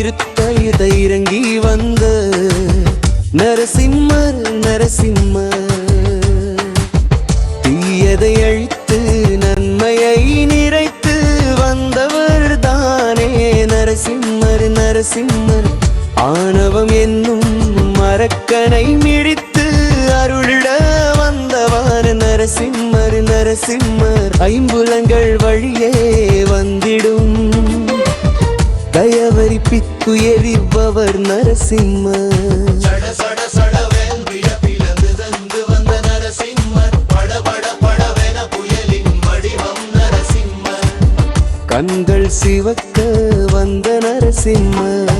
திருத்தயுத இறங்கி வந்த நரசிம்மர் தீயதை அழித்து நன்மையை நிறைத்து வந்தவர் தானே நரசிம்மர் ஆணவம் என்னும் மரக்கனை மிடித்து அருளிட வந்தவர் நரசிம்மர் ஐம்புலங்கள் வழியே வந்திடும் தயவரிப்பித்து எரிபவர் நரசிம்மர் கண்கள் சிவக்க வந்த நரசிம்மர்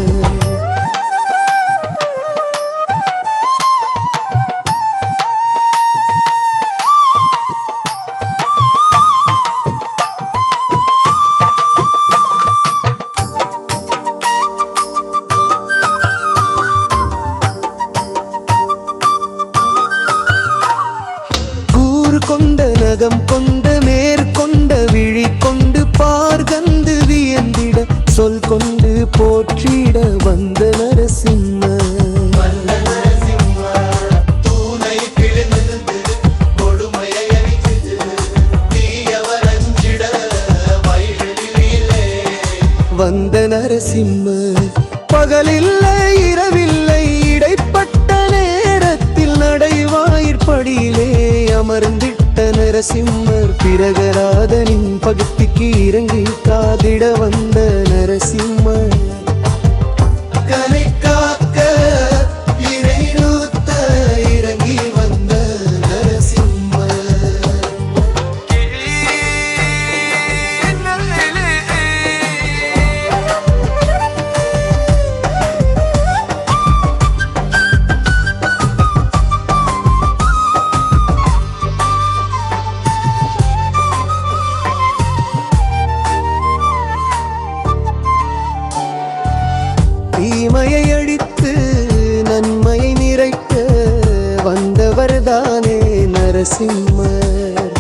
கொண்ட நகம் கொண்ட மேற்கொண்ட விழி கொண்டு பார்கந்து வியந்திட சொல் கொண்டு போற்றிட வந்த நரசிம்மர் வந்த நரசிம்மர் பகலில்லை இரவில்லை இடைப்பட்ட நேரத்தில் நடைவாயிற்படியிலே அமர்ந்திட்ட நரசிம்மர் பிரகராதனின் பகுதிக்கு இறங்கி காதிட வந்த நரசிம்மர் கனை காக்க இறைநூத்த இறங்கி வந்த நரசிம்மர் தீமையை அழித்து நன்மையை நிறைக்க வந்தவர் தானே நரசிம்மர்